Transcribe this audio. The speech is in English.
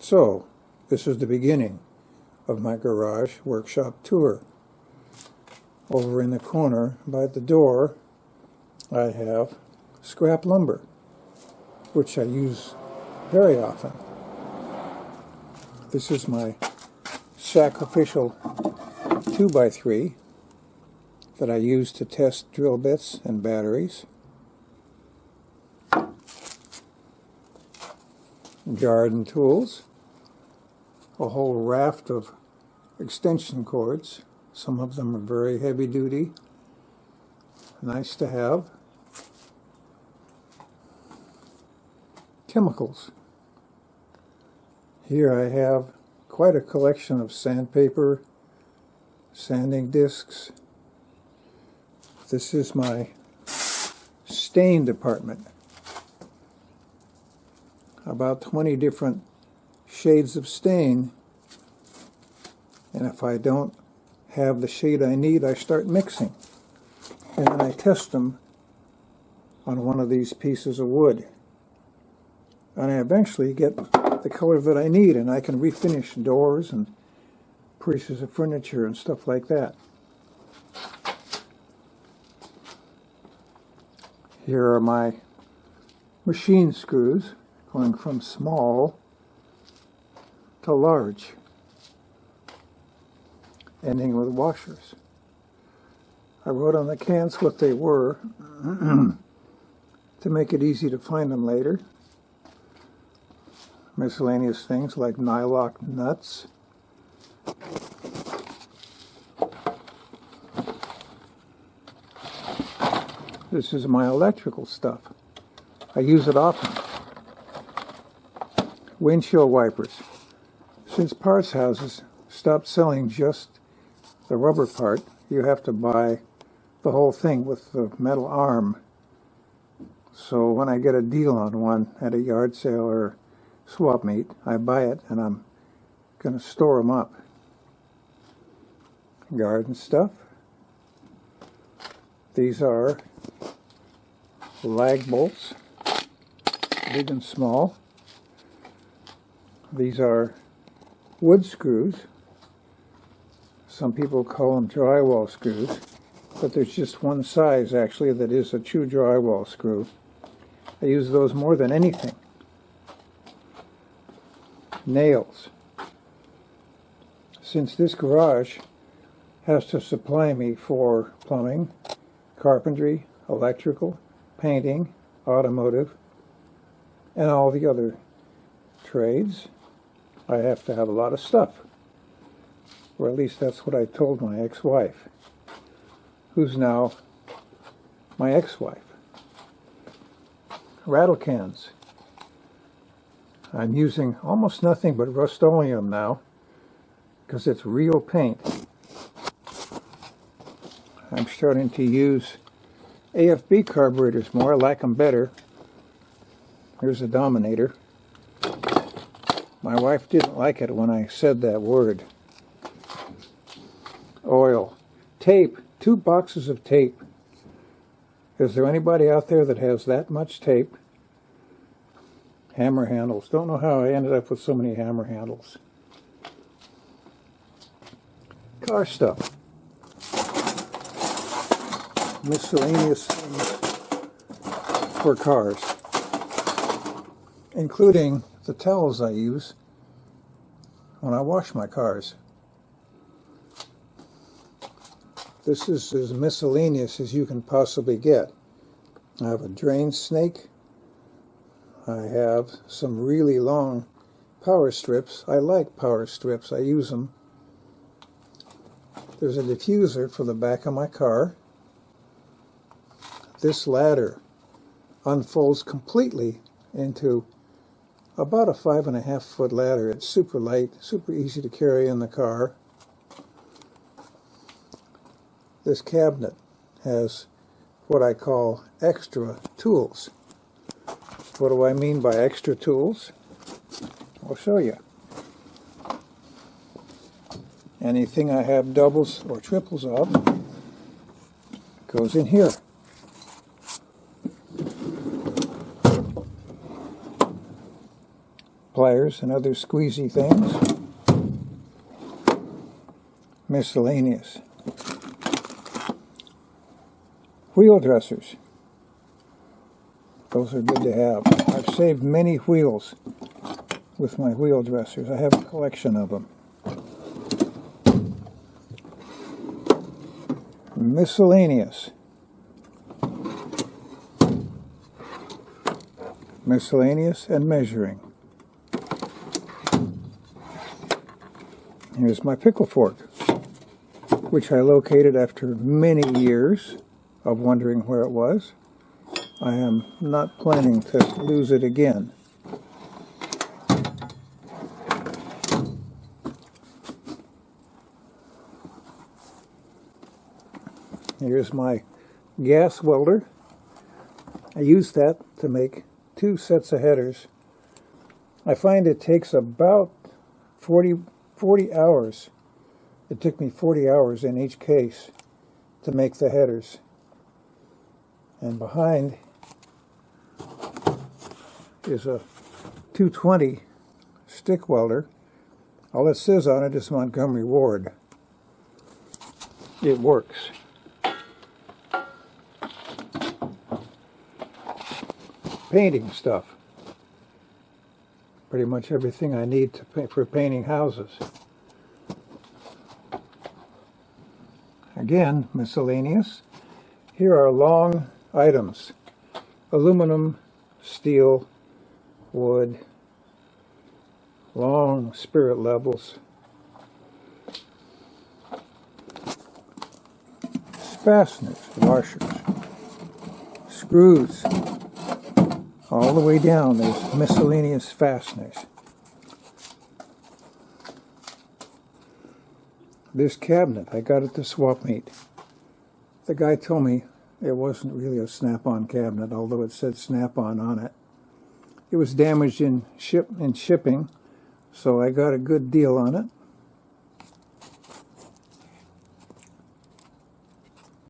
So, this is the beginning of my garage workshop tour. Over in the corner by the door, I have scrap lumber, which I use very often. This is my sacrificial 2x3 that I use to test drill bits and batteries. Garden tools, a whole raft of extension cords. Some of them are very heavy duty, nice to have. Chemicals. Here I have quite a collection of sandpaper, sanding discs. This is my stain department. About 20 different shades of stain, and if I don't have the shade I need, I start mixing, and then I test them on one of these pieces of wood, and I eventually get the color that I need, and I can refinish doors and pieces of furniture and stuff like that. Here are my machine screws, going from small to large, ending with washers. I wrote on the cans what they were to make it easy to find them later. Miscellaneous things like nylock nuts, this is my electrical stuff. I use it often. Windshield wipers. Since parts houses stopped selling just the rubber part, you have to buy the whole thing with the metal arm. So when I get a deal on one at a yard sale or swap meet, I buy it and I'm going to store them up. Garden stuff. These are lag bolts, big and small. These are wood screws. Some people call them drywall screws, but there's just one size actually that is a true drywall screw. I use those more than anything. Nails. Since this garage has to supply me for plumbing, carpentry, electrical, painting, automotive, and all the other trades, I have to have a lot of stuff. Or at least that's what I told my ex-wife, who's now my ex-wife. Rattle cans. I'm using almost nothing but Rust-Oleum now because it's real paint. I'm starting to use AFB carburetors more. I like them better. Here's a Dominator. My wife didn't like it when I said that word. Oil. Tape. 2 boxes of tape. Is there anybody out there that has that much tape? Hammer handles. Don't know how I ended up with so many hammer handles. Car stuff. Miscellaneous things for cars, including the towels I use when I wash my cars. This is as miscellaneous as you can possibly get. I have a drain snake. I have some really long power strips. I like power strips. I use them. There's a diffuser for the back of my car. This ladder unfolds completely into about a 5.5 foot ladder. It's super light, super easy to carry in the car. This cabinet has what I call extra tools. What do I mean by extra tools? I'll show you. Anything I have doubles or triples of goes in here. pliers and other squeezy things. Miscellaneous. Wheel dressers. Those are good to have. I've saved many wheels with my wheel dressers. I have a collection of them. Miscellaneous. Miscellaneous and measuring. Here's my pickle fork, which I located after many years of wondering where it was. I am not planning to lose it again. Here's my gas welder. I use that to make 2 sets of headers. I find it takes about 40 hours. It took me 40 hours in each case to make the headers. And behind is a 220 stick welder. All it says on it is Montgomery Ward. It works. Painting stuff. Pretty much everything I need to paint for painting houses. Again, miscellaneous. Here are long items. Aluminum, steel, wood, long spirit levels. Fasteners, washers, screws. All the way down, there's miscellaneous fasteners. This cabinet, I got at the swap meet. The guy told me it wasn't really a Snap-on cabinet, although it said Snap-on on it. It was damaged in shipping, so I got a good deal on it.